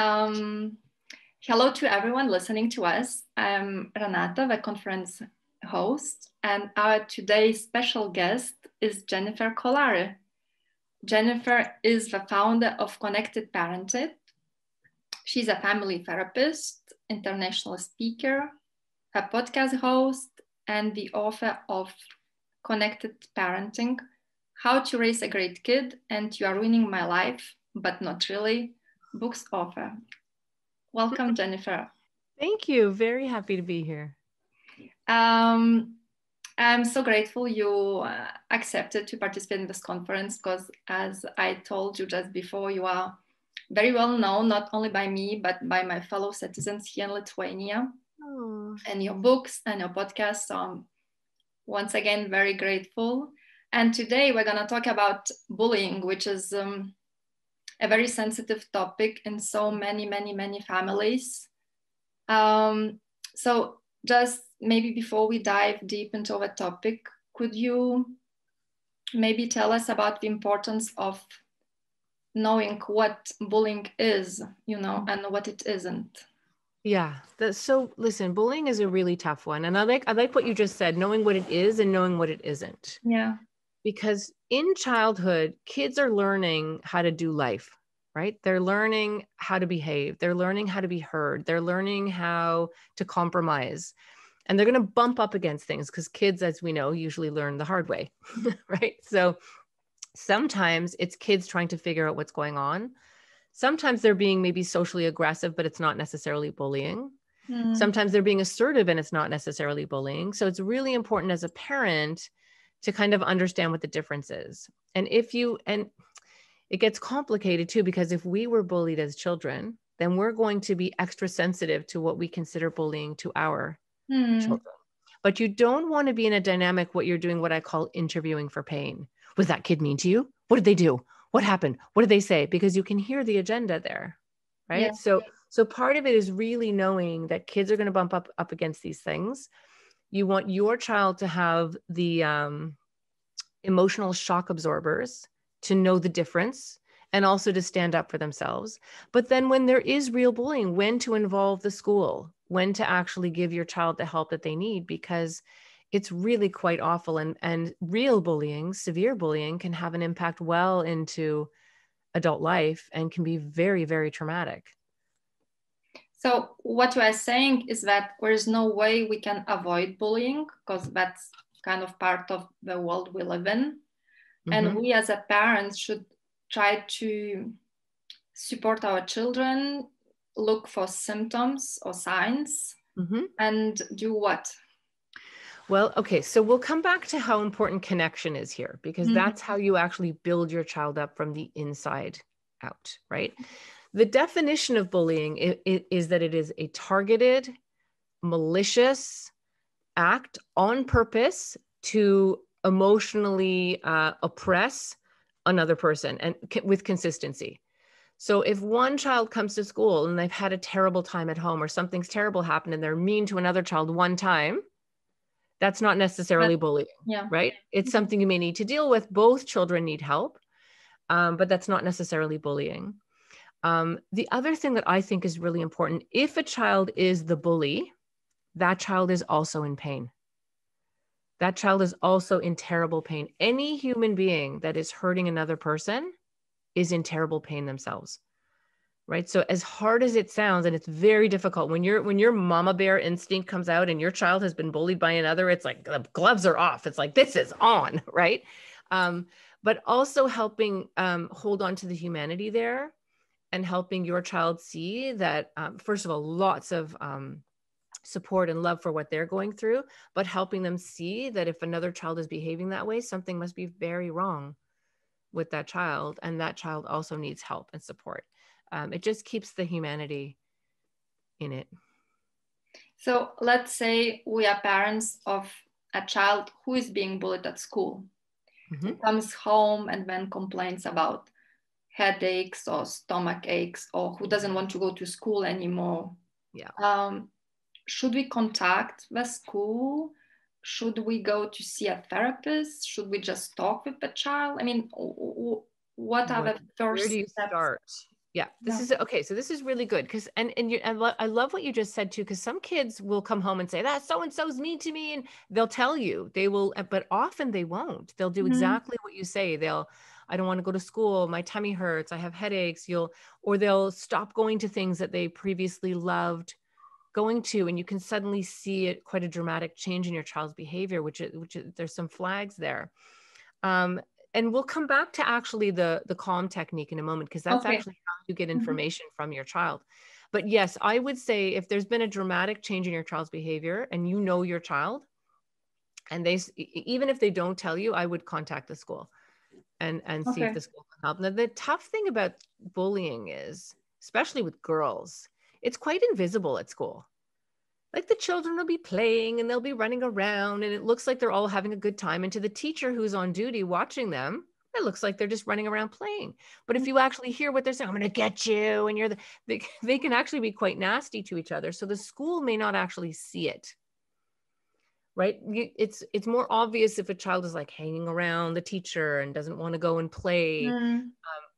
Um, Hello to everyone listening to us. I'm Renata, the conference host, and our today's special guest is Jennifer Kolari. Jennifer is the founder of Connected Parenting. She's a family therapist, international speaker, a podcast host, and the author of Connected Parenting, How to Raise a Great Kid and You Are Ruining My Life, but Not Really, books author. Welcome, Jennifer. Thank you. Very happy to be here. I'm so grateful you accepted to participate in this conference because, as I told you just before, you are very well known, not only by me, but by my fellow citizens here in Lithuania. Oh. And your books and your podcasts. So I'm once again very grateful. And today we're going to talk about bullying, which is a very sensitive topic in so many families. So just maybe before we dive deep into the topic, could you maybe tell us about the importance of knowing what bullying is, and what it isn't? Yeah. So listen, bullying is a really tough one. And I like what you just said, knowing what it is and knowing what it isn't. Yeah. Because in childhood, kids are learning how to do life, right? They're learning how to behave. They're learning how to be heard. They're learning how to compromise. And they're going to bump up against things because kids, as we know, usually learn the hard way, right? So sometimes it's kids trying to figure out what's going on. Sometimes they're being maybe socially aggressive, but it's not necessarily bullying. Mm. Sometimes they're being assertive and it's not necessarily bullying. So it's really important as a parent to kind of understand what the difference is. And it gets complicated too, because if we were bullied as children, then we're going to be extra sensitive to what we consider bullying to our children. But you don't want to be in a dynamic what you're doing, what I call interviewing for pain. Was that kid mean to you? What did they do? What happened? What did they say? Because you can hear the agenda there, right? Yeah. So part of it is really knowing that kids are going to bump up against these things. You want your child to have the emotional shock absorbers to know the difference and also to stand up for themselves. But then when there is real bullying, when to involve the school, when to actually give your child the help that they need, because it's really quite awful. And real bullying, severe bullying, can have an impact well into adult life and can be very, very traumatic. So what you are saying is that there is no way we can avoid bullying because that's kind of part of the world we live in. Mm-hmm. And we as a parents should try to support our children, look for symptoms or signs, mm-hmm. and do what? Well, okay, so we'll come back to how important connection is here, because mm-hmm. that's how you actually build your child up from the inside out, right? The definition of bullying is that it is a targeted, malicious act on purpose to emotionally oppress another person and with consistency. So if one child comes to school and they've had a terrible time at home or something's terrible happened and they're mean to another child one time, that's not necessarily bullying, right? It's something you may need to deal with. Both children need help, but that's not necessarily bullying. The other thing that I think is really important, if a child is the bully, that child is also in pain. That child is also in terrible pain. Any human being that is hurting another person is in terrible pain themselves, right? So as hard as it sounds, and it's very difficult when your mama bear instinct comes out and your child has been bullied by another, it's like the gloves are off. It's like, this is on, right? But also helping hold on to the humanity there and helping your child see that, first of all, lots of support and love for what they're going through, but helping them see that if another child is behaving that way, something must be very wrong with that child. And that child also needs help and support. It just keeps the humanity in it. So let's say we are parents of a child who is being bullied at school. Mm-hmm. Who comes home and then complains about headaches or stomach aches, or who doesn't want to go to school anymore. Yeah. Should we contact the school? Should we go to see a therapist? Should we just talk with the child? I mean, what are the first steps? Where do you start? Yeah, this is okay. So this is really good because, I love what you just said too, because some kids will come home and say that so-and-so's mean to me, and they'll tell you, they will, but often they won't. They'll do exactly what you say. I don't want to go to school. My tummy hurts. I have headaches. Or they'll stop going to things that they previously loved going to. And you can suddenly see it, quite a dramatic change in your child's behavior, which there's some flags there. And we'll come back to actually the calm technique in a moment, because that's actually how you get information from your child. But yes, I would say if there's been a dramatic change in your child's behavior and you know your child, and even if they don't tell you, I would contact the school and see if the school can help. Now, the tough thing about bullying is, especially with girls, it's quite invisible at school. Like the children will be playing and they'll be running around and it looks like they're all having a good time. And to the teacher who's on duty watching them, it looks like they're just running around playing. But if you actually hear what they're saying, I'm going to get you, and they can actually be quite nasty to each other. So the school may not actually see it. Right? It's more obvious if a child is like hanging around the teacher and doesn't want to go and play.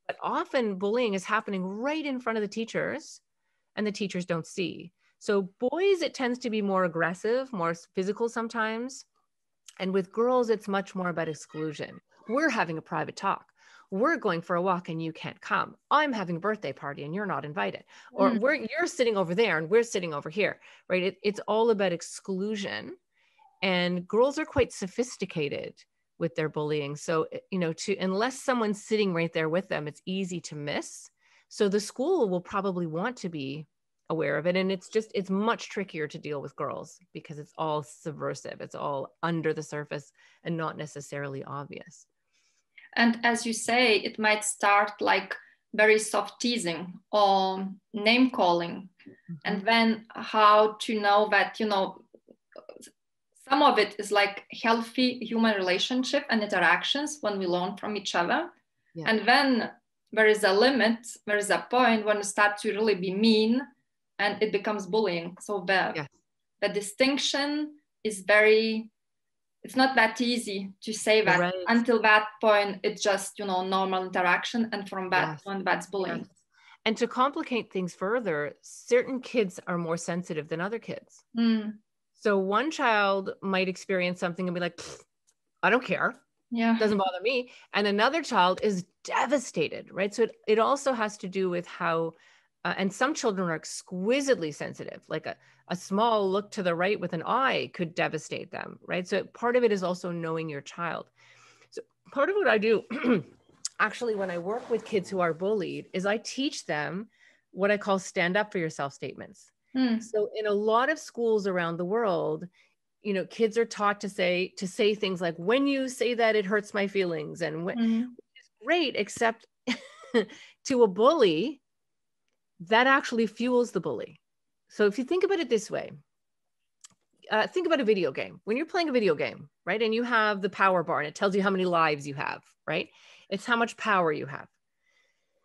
But often bullying is happening right in front of the teachers, and the teachers don't see. So boys, it tends to be more aggressive, more physical sometimes. And with girls, it's much more about exclusion. We're having a private talk. We're going for a walk and you can't come. I'm having a birthday party and you're not invited. Or you're sitting over there and we're sitting over here, right? It's all about exclusion. And girls are quite sophisticated with their bullying. So, unless someone's sitting right there with them, it's easy to miss. So the school will probably want to be aware of it. And it's much trickier to deal with girls because it's all subversive. It's all under the surface and not necessarily obvious. And as you say, it might start like very soft teasing or name calling. And then how to know that, some of it is like healthy human relationship and interactions when we learn from each other. Yeah. And then there is a limit, there is a point when you start to really be mean and it becomes bullying. So the distinction is it's not that easy to say that. Right. Until that point, it's just, normal interaction. And from that point, that's bullying. Yes. And to complicate things further, certain kids are more sensitive than other kids. So one child might experience something and be like, I don't care. Yeah. It doesn't bother me. And another child is devastated, right? So it also has to do with how, and some children are exquisitely sensitive, like a small look to the right with an eye could devastate them, right? So part of it is also knowing your child. So part of what I do actually when I work with kids who are bullied is I teach them what I call stand up for yourself statements. So in a lot of schools around the world, kids are taught to say things like, when you say that, it hurts my feelings. And which is great, except to a bully, that actually fuels the bully. So if you think about it this way, think about a video game. When you're playing a video game, right? And you have the power bar and it tells you how many lives you have, right? It's how much power you have.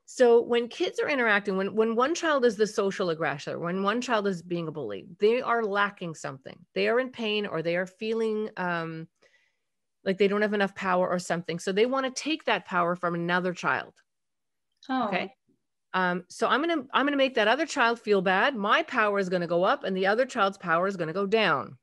So when kids are interacting, when one child is the social aggressor, when one child is being a bully, they are lacking something. They are in pain or they are feeling like they don't have enough power or something. So they want to take that power from another child. Oh. Okay. So I'm gonna make that other child feel bad. My power is going to go up and the other child's power is going to go down.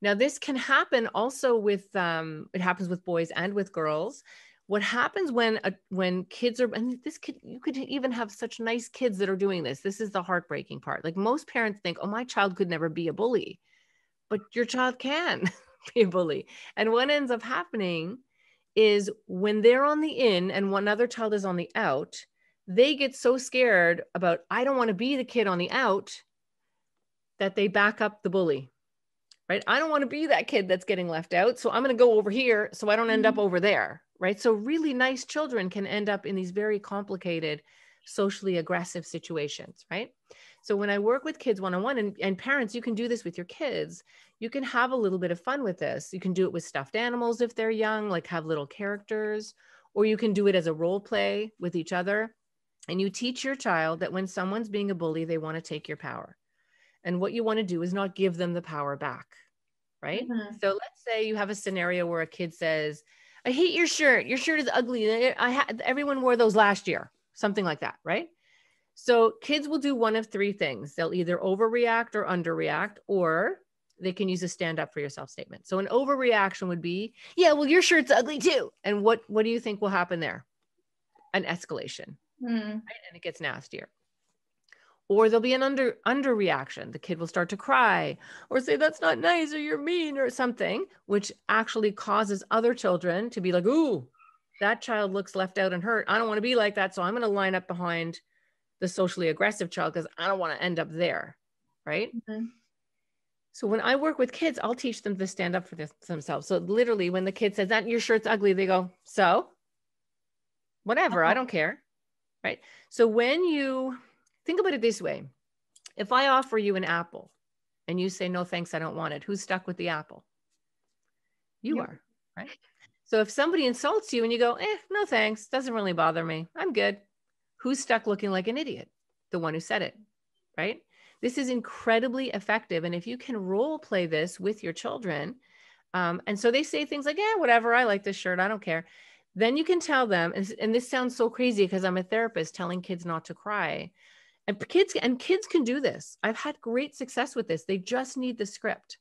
Now this can happen also with, it happens with boys and with girls. What happens when kids are, and you could even have such nice kids that are doing this. This is the heartbreaking part. Like most parents think, oh, my child could never be a bully, but your child can be a bully. And what ends up happening is when they're on the in and one other child is on the out, they get so scared about, I don't want to be the kid on the out, that they back up the bully, right? I don't want to be that kid that's getting left out. So I'm going to go over here so I don't end up over there. Right. So really nice children can end up in these very complicated, socially aggressive situations. Right. So when I work with kids one-on-one, and parents, you can do this with your kids. You can have a little bit of fun with this. You can do it with stuffed animals if they're young, like have little characters, or you can do it as a role play with each other. And you teach your child that when someone's being a bully, they want to take your power. And what you want to do is not give them the power back. Right. So let's say you have a scenario where a kid says, I hate your shirt. Your shirt is ugly. Everyone wore those last year. something like that, right? So kids will do one of three things. They'll either overreact or underreact, or they can use a stand up for yourself statement. So an overreaction would be, yeah, well, your shirt's ugly too. And what do you think will happen there? An escalation, right? And it gets nastier. Or there'll be an underreaction. The kid will start to cry or say, that's not nice, or you're mean, or something, which actually causes other children to be like, ooh, that child looks left out and hurt. I don't want to be like that. So I'm going to line up behind the socially aggressive child because I don't want to end up there. Right. So when I work with kids, I'll teach them to stand up for themselves. So literally when the kid says that your shirt's ugly, they go, so whatever, I don't care. Right. So when you think about it this way, if I offer you an apple and you say, no, thanks, I don't want it, who's stuck with the apple? You are, right? So if somebody insults you and you go, no, thanks, doesn't really bother me, I'm good. Who's stuck looking like an idiot? The one who said it, right? This is incredibly effective. And if you can role play this with your children, and so they say things like, whatever, I like this shirt, I don't care. Then you can tell them, and this sounds so crazy because I'm a therapist telling kids not to cry. And kids can do this. I've had great success with this. They just need the script,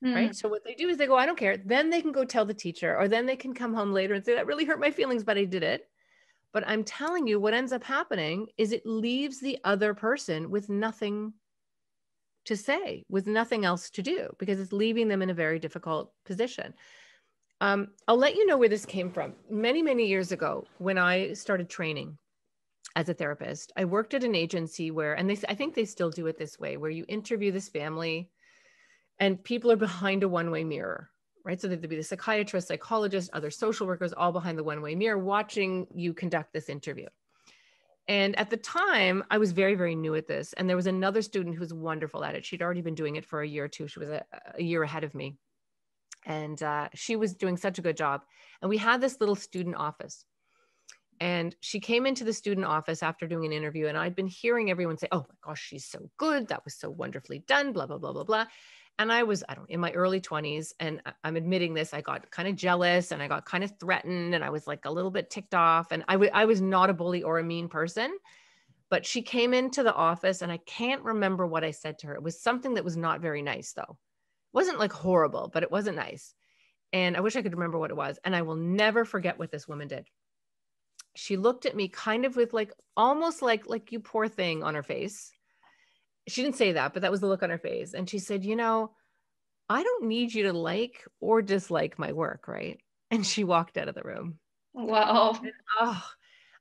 right? So what they do is they go, I don't care. Then they can go tell the teacher, or then they can come home later and say, that really hurt my feelings, but I did it. But I'm telling you, what ends up happening is it leaves the other person with nothing to say, with nothing else to do, because it's leaving them in a very difficult position. I'll let you know where this came from. Many, many years ago, when I started training as a therapist, I worked at an agency where, and I think they still do it this way, where you interview this family and people are behind a one-way mirror, right? So there'd be the psychiatrist, psychologist, other social workers, all behind the one-way mirror watching you conduct this interview. And at the time, I was very, very new at this. And there was another student who was wonderful at it. She'd already been doing it for a year or two. She was a year ahead of me. And she was doing such a good job. And we had this little student office. And she came into the student office after doing an interview, and I'd been hearing everyone say, oh my gosh, she's so good. That was so wonderfully done, blah, blah, blah, blah, blah. And I was, in my early 20s, and I'm admitting this, I got kind of jealous and I got kind of threatened, and I was like a little bit ticked off, and I was not a bully or a mean person, but she came into the office and I can't remember what I said to her. It was something that was not very nice though. It wasn't like horrible, but it wasn't nice. And I wish I could remember what it was. And I will never forget what this woman did. She looked at me kind of with like, almost like you poor thing on her face. She didn't say that, but that was the look on her face. And she said, I don't need you to like or dislike my work, right? And she walked out of the room. Wow. And,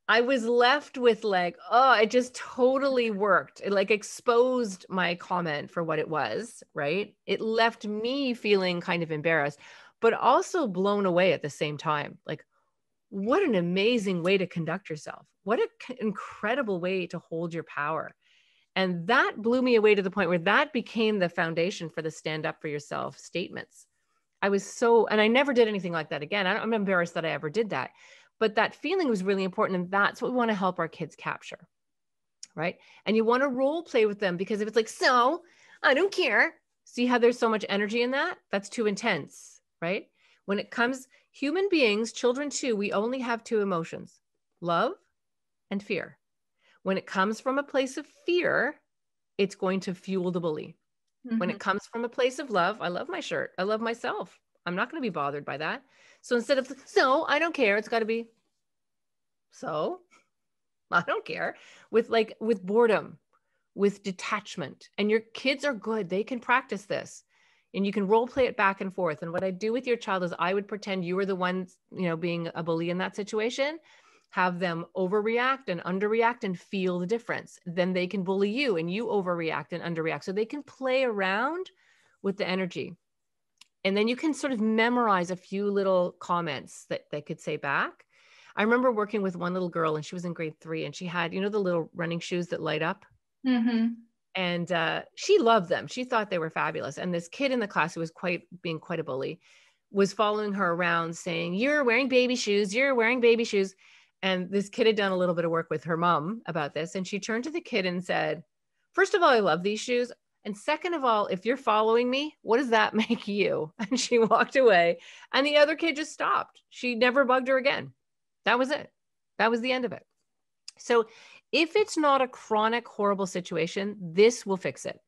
I was left with like, it just totally worked. It like exposed my comment for what it was, right? It left me feeling kind of embarrassed, but also blown away at the same time. Like, what an amazing way to conduct yourself. What an incredible way to hold your power. And that blew me away to the point where that became the foundation for the stand up for yourself statements. And I never did anything like that again. I'm embarrassed that I ever did that, but that feeling was really important. And that's what we want to help our kids capture, right? And you want to role play with them, because if it's like, so I don't care. See how there's so much energy in that? That's too intense, right? When it comes, human beings, children too, we only have two emotions, love and fear. When it comes from a place of fear, it's going to fuel the bully. Mm-hmm. When it comes from a place of love, I love my shirt, I love myself, I'm not going to be bothered by that. So instead of, so I don't care, it's got to be, so I don't care, with boredom, with detachment. And your kids are good. They can practice this. And you can role play it back and forth. And what I do with your child is I would pretend you were the one, being a bully in that situation, have them overreact and underreact and feel the difference. Then they can bully you and you overreact and underreact. So they can play around with the energy. And then you can sort of memorize a few little comments that they could say back. I remember working with one little girl, and she was in grade 3, and she had, the little running shoes that light up. Mm-hmm. And she loved them. She thought they were fabulous. And this kid in the class who was being quite a bully was following her around saying, you're wearing baby shoes. You're wearing baby shoes. And this kid had done a little bit of work with her mom about this. And she turned to the kid and said, first of all, I love these shoes. And second of all, if you're following me, what does that make you? And she walked away, and the other kid just stopped. She never bugged her again. That was it. That was the end of it. So if it's not a chronic, horrible situation, this will fix it.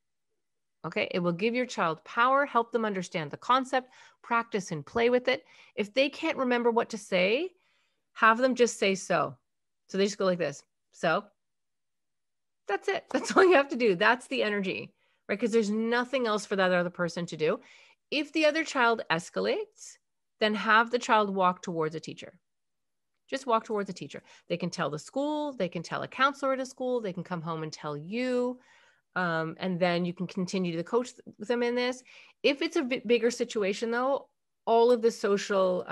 Okay. It will give your child power, help them understand the concept, practice and play with it. If they can't remember what to say, have them just say so. So they just go like this. So that's it. That's all you have to do. That's the energy, right? Because there's nothing else for that other person to do. If the other child escalates, then have the child walk towards a teacher. Just walk towards a teacher. They can tell the school, they can tell a counselor at a school, they can come home and tell you, and then you can continue to coach them in this. If it's a bit bigger situation though, all of the social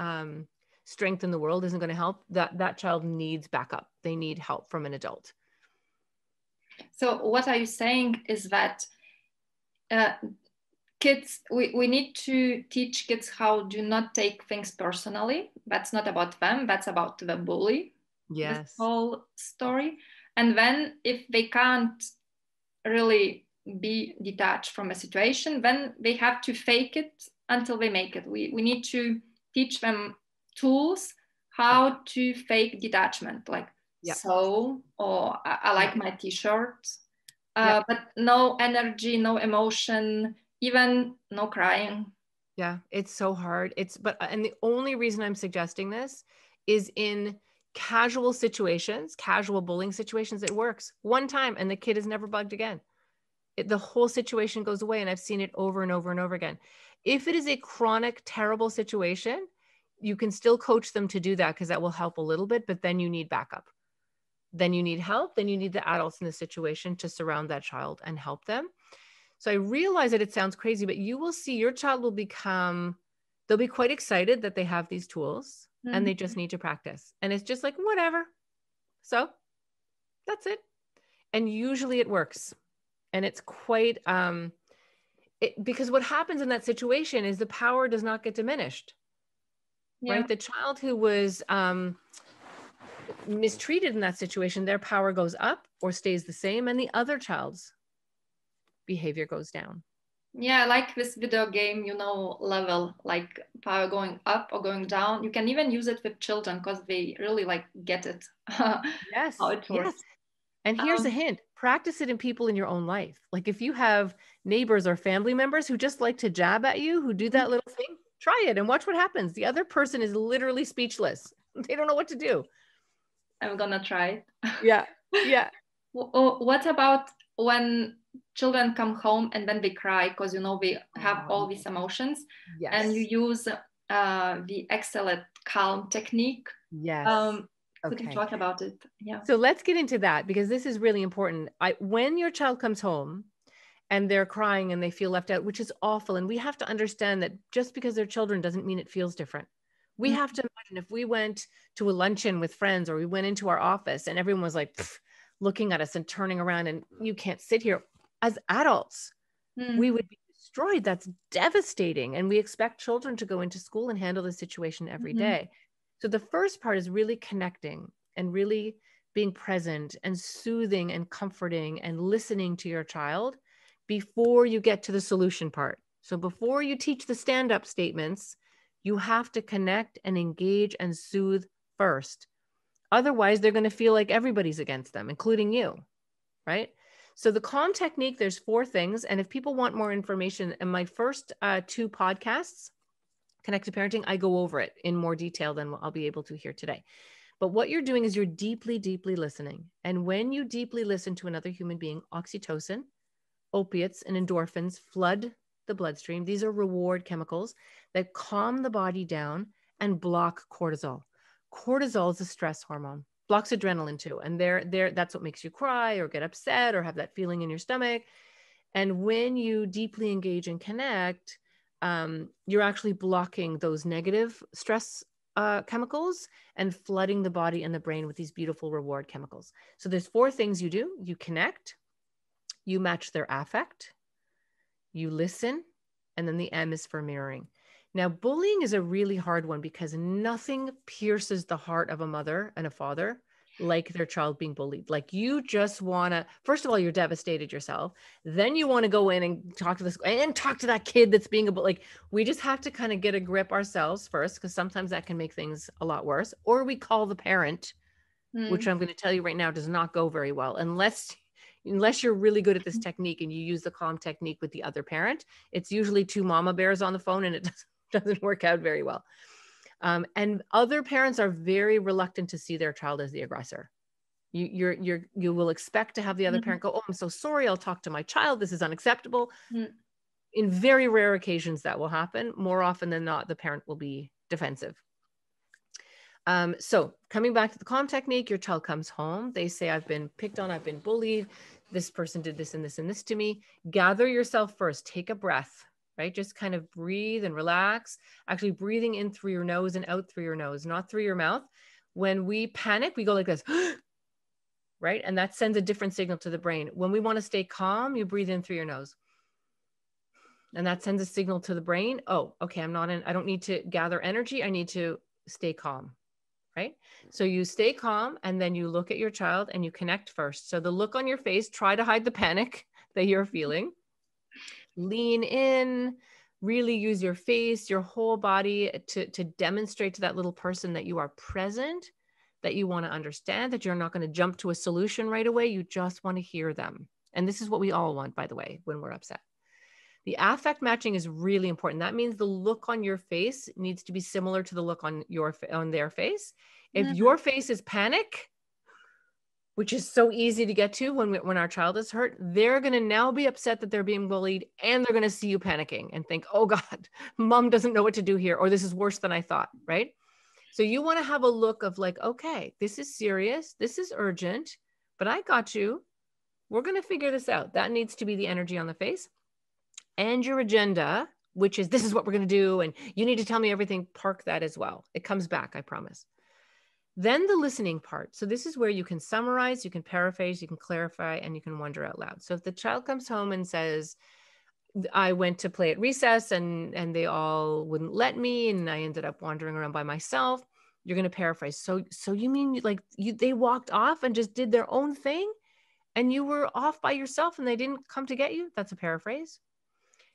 strength in the world isn't going to help. That child needs backup. They need help from an adult. So what are you saying is that kids, we need to teach kids how do not take things personally. That's not about them. That's about the bully. Yes. This whole story. And then if they can't really be detached from a situation, then they have to fake it until they make it. We need to teach them tools how to fake detachment, like so, or I like my t-shirt, but no energy, no emotion, even no crying. Yeah, it's so hard. And the only reason I'm suggesting this is in casual situations, casual bullying situations, it works one time and the kid is never bugged again. The whole situation goes away, and I've seen it over and over and over again. If it is a chronic, terrible situation, you can still coach them to do that because that will help a little bit, but then you need backup. Then you need help. Then you need the adults in the situation to surround that child and help them. So I realize that it sounds crazy, but you will see your child will they'll be quite excited that they have these tools and they just need to practice. And it's just like, whatever. So that's it. And usually it works. And it's quite, because what happens in that situation is the power does not get diminished, right? The child who was mistreated in that situation, their power goes up or stays the same, and the other child's behavior goes down. Yeah, like this video game, level, like power going up or going down. You can even use it with children because they really get it. Yes. How it works. Yes. And here's a hint, practice it in people in your own life. Like if you have neighbors or family members who just like to jab at you, who do that little thing, try it and watch what happens. The other person is literally speechless. They don't know what to do. I'm gonna try it. Yeah. Yeah. What about when children come home and then they cry because, they have all these emotions, and you use the excellent calm technique? Yes. Could you talk about it? Yeah. So let's get into that because this is really important. When your child comes home and they're crying and they feel left out, which is awful. And we have to understand that just because they're children doesn't mean it feels different. We have to imagine if we went to a luncheon with friends or we went into our office and everyone was like looking at us and turning around and you can't sit here. As adults, we would be destroyed. That's devastating. And we expect children to go into school and handle the situation every day. So the first part is really connecting and really being present and soothing and comforting and listening to your child before you get to the solution part. So before you teach the stand-up statements, you have to connect and engage and soothe first. Otherwise, they're going to feel like everybody's against them, including you, right? So the calm technique, there's 4 things. And if people want more information, in my first 2 podcasts, Connected Parenting, I go over it in more detail than I'll be able to here today. But what you're doing is you're deeply, deeply listening. And when you deeply listen to another human being, oxytocin, opiates, and endorphins flood the bloodstream. These are reward chemicals that calm the body down and block cortisol. Cortisol is a stress hormone, blocks adrenaline too. And that's what makes you cry or get upset or have that feeling in your stomach. And when you deeply engage and connect, you're actually blocking those negative stress chemicals and flooding the body and the brain with these beautiful reward chemicals. So there's 4 things you do. You connect, you match their affect, you listen, and then the M is for mirroring. Now, bullying is a really hard one because nothing pierces the heart of a mother and a father like their child being bullied. Like you just want to, first of all, you're devastated yourself. Then you want to go in and talk to that kid that's being a bully. Like we just have to kind of get a grip ourselves first, because sometimes that can make things a lot worse. Or we call the parent which I'm going to tell you right now does not go very well unless you're really good at this technique and you use the calm technique with the other parent. It's usually two mama bears on the phone and it doesn't work out very well. And other parents are very reluctant to see their child as the aggressor. You will expect to have the other parent go, oh, I'm so sorry, I'll talk to my child, this is unacceptable. In very rare occasions that will happen. More often than not, the parent will be defensive. So coming back to the calm technique, your child comes home. They say, I've been picked on, I've been bullied. This person did this and this and this to me. Gather yourself first, take a breath, right? Just kind of breathe and relax. Actually breathing in through your nose and out through your nose, not through your mouth. When we panic, we go like this, right? And that sends a different signal to the brain. When we want to stay calm, you breathe in through your nose. And that sends a signal to the brain. Oh, okay, I don't need to gather energy. I need to stay calm, right? So you stay calm and then you look at your child and you connect first. So the look on your face, try to hide the panic that you're feeling. Lean in, really use your face, your whole body to demonstrate to that little person that you are present, that you want to understand, that you're not going to jump to a solution right away. You just want to hear them. And this is what we all want, by the way, when we're upset. The affect matching is really important. That means the look on your face needs to be similar to the look on their face. If your face is panic, which is so easy to get to when our child is hurt, they're going to now be upset that they're being bullied and they're going to see you panicking and think, oh God, mom doesn't know what to do here, or this is worse than I thought, right? So you want to have a look of like, okay, this is serious, this is urgent, but I got you. We're going to figure this out. That needs to be the energy on the face. And your agenda, which is this is what we're going to do, and you need to tell me everything, park that as well. It comes back, I promise. Then the listening part. So this is where you can summarize, you can paraphrase, you can clarify, and you can wonder out loud. So if the child comes home and says, I went to play at recess and they all wouldn't let me, and I ended up wandering around by myself, you're going to paraphrase. So you mean like they walked off and just did their own thing and you were off by yourself and they didn't come to get you? That's a paraphrase.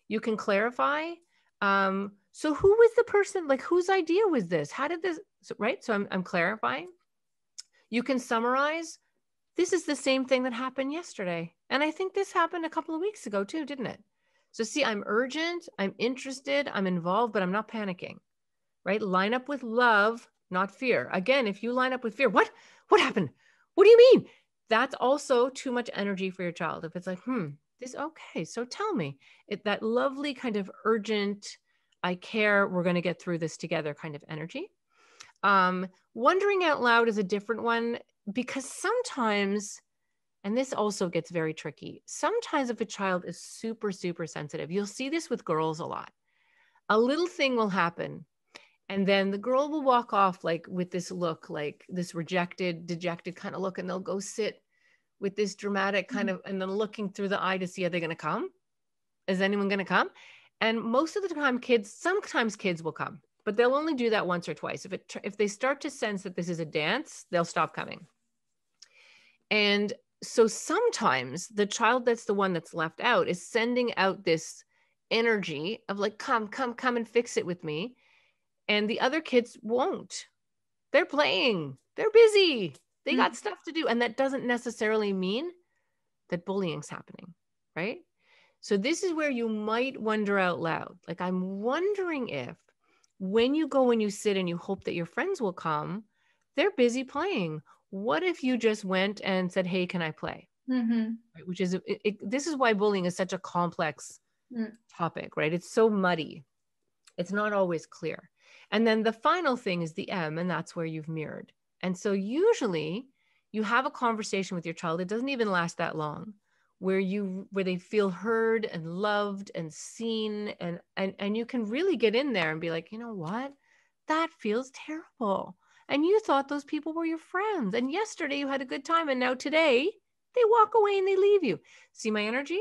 You can clarify. So who was the person, like whose idea was this? How did this, right? So I'm clarifying. You can summarize. This is the same thing that happened yesterday. And I think this happened a couple of weeks ago too, didn't it? So see, I'm urgent, I'm interested, I'm involved, but I'm not panicking, right? Line up with love, not fear. Again, if you line up with fear, what happened? What do you mean? That's also too much energy for your child. If it's like, this, okay, so tell me, that lovely kind of urgent, I care, we're going to get through this together kind of energy. Wondering out loud is a different one because sometimes, and this also gets very tricky, sometimes if a child is super, super sensitive, you'll see this with girls a lot. A little thing will happen and then the girl will walk off like with this look, like this rejected, dejected kind of look, and they'll go sit with this dramatic kind of, and then looking through the eye to see, are they going to come? Is anyone going to come? And most of the time sometimes kids will come, but they'll only do that once or twice. If they start to sense that this is a dance, they'll stop coming. And so sometimes the child that's the one that's left out is sending out this energy of like, come and fix it with me. And the other kids won't. They're playing, they're busy. They got stuff to do. And that doesn't necessarily mean that bullying's happening, right? So this is where you might wonder out loud. Like, I'm wondering if when you go and you sit and you hope that your friends will come, they're busy playing. What if you just went and said, hey, can I play? Right? Which is, this is why bullying is such a complex topic, right? It's so muddy. It's not always clear. And then the final thing is the M, and that's where you've mirrored. And so usually you have a conversation with your child. It doesn't even last that long, where they feel heard and loved and seen. And you can really get in there and be like, you know what? That feels terrible. And you thought those people were your friends. And yesterday you had a good time. And now today they walk away and they leave you. See my energy?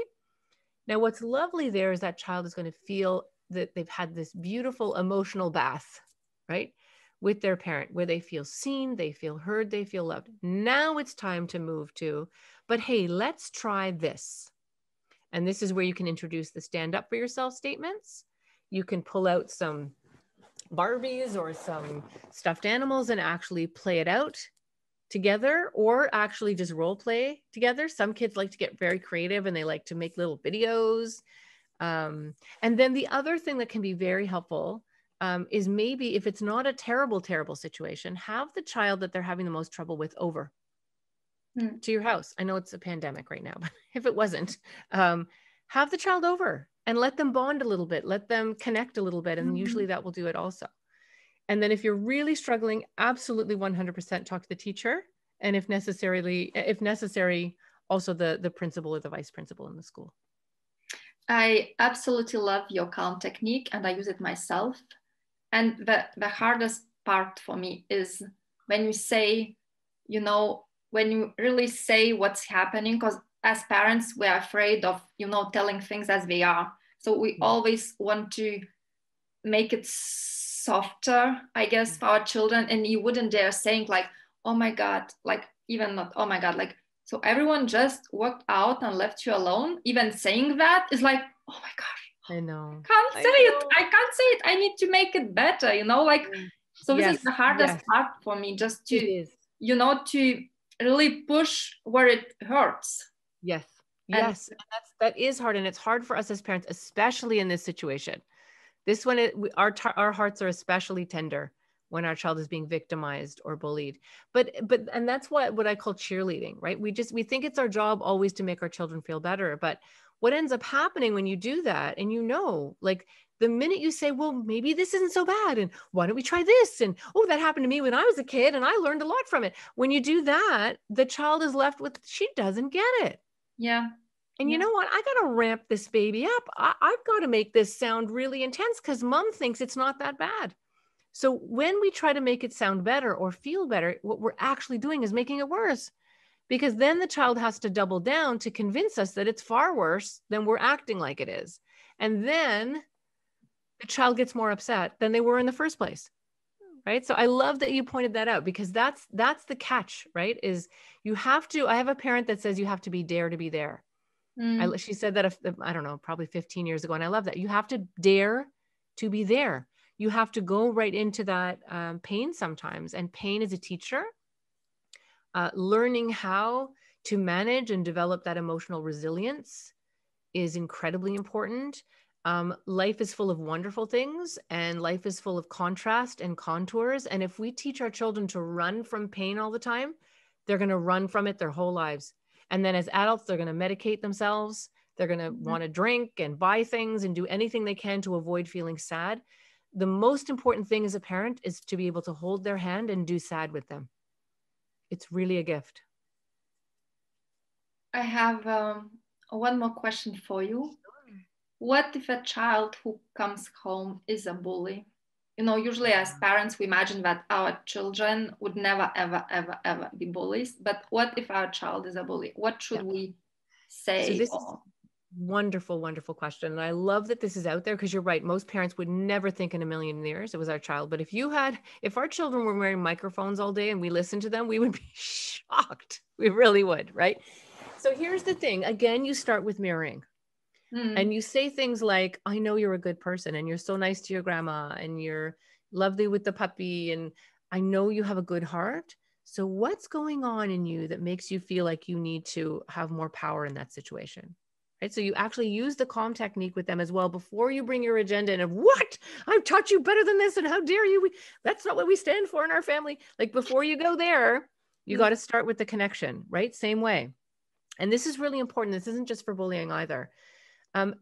Now, what's lovely there is that child is going to feel that they've had this beautiful emotional bath, right? With their parent, where they feel seen, they feel heard, they feel loved. Now it's time to move to, but hey, let's try this. And this is where you can introduce the stand up for yourself statements. You can pull out some Barbies or some stuffed animals and actually play it out together, or actually just role play together. Some kids like to get very creative and they like to make little videos. And then the other thing that can be very helpful is maybe if it's not a terrible, terrible situation, have the child that they're having the most trouble with over to your house. I know it's a pandemic right now, but if it wasn't, have the child over and let them bond a little bit, let them connect a little bit. And usually that will do it also. And then if you're really struggling, absolutely 100% talk to the teacher. And if necessary, also the principal or the vice principal in the school. I absolutely love your calm technique and I use it myself. And the hardest part for me is when you say, you know, when you really say what's happening, because as parents, we're afraid of, you know, telling things as they are. So we always want to make it softer, I guess, for our children. And you wouldn't dare saying like, oh my God, like even not, oh my God, like, so everyone just walked out and left you alone. Even saying that is like, oh my gosh, I know. I can't say it. I need to make it better, you know, like, so this is the hardest part for me, just to, you know, to really push where it hurts. Yes. Yes. And that is hard. And it's hard for us as parents, especially in this situation. This one, our hearts are especially tender when our child is being victimized or bullied. And that's what I call cheerleading, right? We think it's our job always to make our children feel better. But what ends up happening when you do that, and you know, like the minute you say, well, maybe this isn't so bad, and why don't we try this? And, oh, that happened to me when I was a kid and I learned a lot from it. When you do that, the child is left with, she doesn't get it. Yeah. And you know what? I got to ramp this baby up. I've got to make this sound really intense because mom thinks it's not that bad. So when we try to make it sound better or feel better, what we're actually doing is making it worse, because then the child has to double down to convince us that it's far worse than we're acting like it is. And then the child gets more upset than they were in the first place. Right. So I love that you pointed that out, because that's the catch, right? Is you have to, I have a parent that says you have to dare to be there. She said that, I don't know, probably 15 years ago. And I love that. You have to dare to be there. You have to go right into that pain sometimes. And pain is a teacher. Learning how to manage and develop that emotional resilience is incredibly important. Life is full of wonderful things, and life is full of contrast and contours. And if we teach our children to run from pain all the time, they're going to run from it their whole lives. And then as adults, they're going to medicate themselves. They're going to want to drink and buy things and do anything they can to avoid feeling sad. The most important thing as a parent is to be able to hold their hand and do sad with them. It's really a gift. I have one more question for you. What if a child who comes home is a bully? You know, usually as parents, we imagine that our children would never, ever, ever, ever be bullies. But what if our child is a bully? What should we say? So this is wonderful, wonderful question. And I love that this is out there, because you're right. Most parents would never think in a million years it was our child. But if our children were wearing microphones all day and we listened to them, we would be shocked. We really would, right? So here's the thing. Again, you start with mirroring. And you say things like, I know you're a good person and you're so nice to your grandma and you're lovely with the puppy. And I know you have a good heart. So what's going on in you that makes you feel like you need to have more power in that situation? Right? So you actually use the calm technique with them as well before you bring your agenda in of what? I've taught you better than this. And how dare you? That's not what we stand for in our family. Like before you go there, you got to start with the connection, right? Same way. And this is really important. This isn't just for bullying either.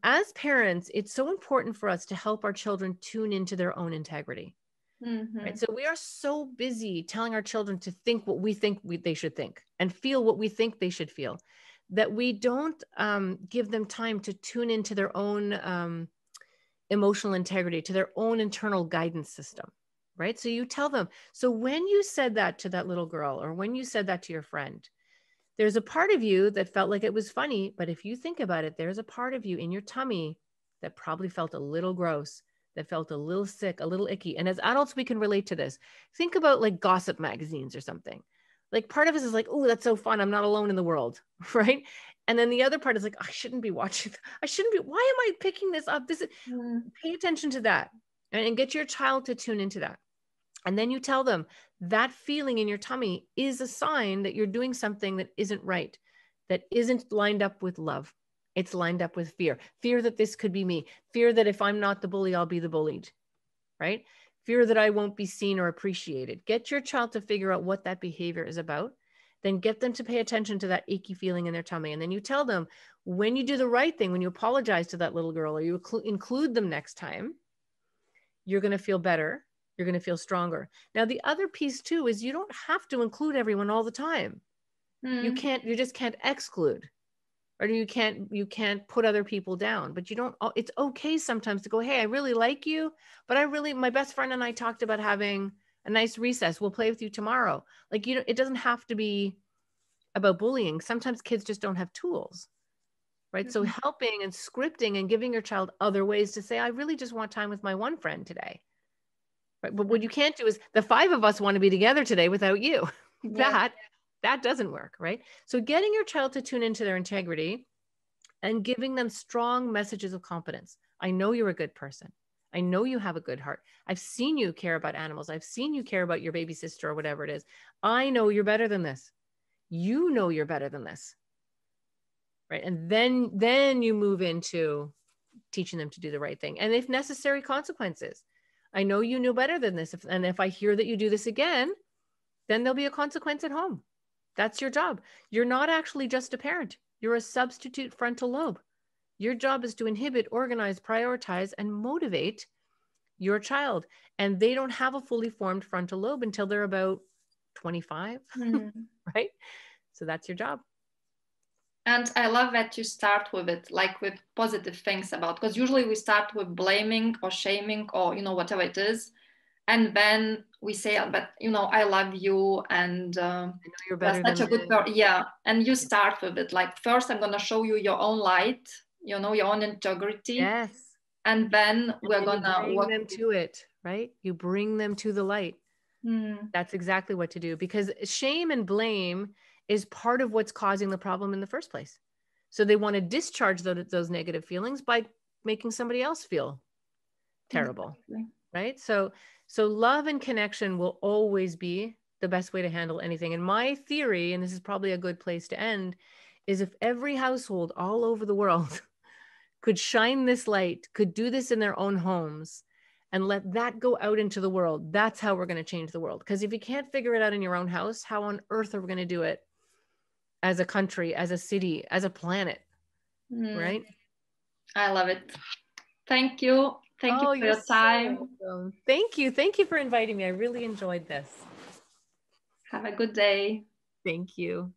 As parents, it's so important for us to help our children tune into their own integrity. Right? So we are so busy telling our children to think what we think they should think and feel what we think they should feel, that we don't give them time to tune into their own emotional integrity, to their own internal guidance system. Right? So you tell them. So when you said that to that little girl, or when you said that to your friend, there's a part of you that felt like it was funny, but if you think about it, there's a part of you in your tummy that probably felt a little gross, that felt a little sick, a little icky. And as adults, we can relate to this. Think about like gossip magazines or something. Like part of us is like, oh, that's so fun. I'm not alone in the world, right? And then the other part is like, I shouldn't be watching. Why am I picking this up? Pay attention to that and get your child to tune into that. And then you tell them that feeling in your tummy is a sign that you're doing something that isn't right, that isn't lined up with love. It's lined up with fear. Fear that this could be me. Fear that if I'm not the bully, I'll be the bullied, right? Fear that I won't be seen or appreciated. Get your child to figure out what that behavior is about. Then get them to pay attention to that achy feeling in their tummy. And then you tell them, when you do the right thing, when you apologize to that little girl or you include them next time, you're going to feel better. You're going to feel stronger. Now, the other piece too is you don't have to include everyone all the time. You just can't exclude, or you can't put other people down, but it's okay sometimes to go, hey, I really like you, but my best friend and I talked about having a nice recess. We'll play with you tomorrow. Like, it doesn't have to be about bullying. Sometimes kids just don't have tools, right? So helping and scripting and giving your child other ways to say, I really just want time with my one friend today. Right? But what you can't do is the 5 of us want to be together today without you. That doesn't work, right? So getting your child to tune into their integrity and giving them strong messages of confidence. I know you're a good person. I know you have a good heart. I've seen you care about animals. I've seen you care about your baby sister or whatever it is. I know you're better than this. You know you're better than this, right? And then you move into teaching them to do the right thing. And if necessary, consequences. I know you know better than this. And if I hear that you do this again, then there'll be a consequence at home. That's your job. You're not actually just a parent. You're a substitute frontal lobe. Your job is to inhibit, organize, prioritize, and motivate your child. And they don't have a fully formed frontal lobe until they're about 25, right? So that's your job. And I love that you start with it, like with positive things about, because usually we start with blaming or shaming or, whatever it is. And then we say, but, I love you. And I know you're better such a good person. Yeah. And you start with it. Like, first, I'm going to show you your own light, your own integrity. Yes. And then we're going to bring them to it, right? You bring them to the light. That's exactly what to do, because shame and blame is part of what's causing the problem in the first place. So they want to discharge those negative feelings by making somebody else feel terrible, right? So love and connection will always be the best way to handle anything. And my theory, and this is probably a good place to end, is if every household all over the world could shine this light, could do this in their own homes, and let that go out into the world, that's how we're going to change the world. Because if you can't figure it out in your own house, how on earth are we going to do it as a country, as a city, as a planet, right? I love it. Thank you. Thank you for your time. So thank you. Thank you for inviting me. I really enjoyed this. Have a good day. Thank you.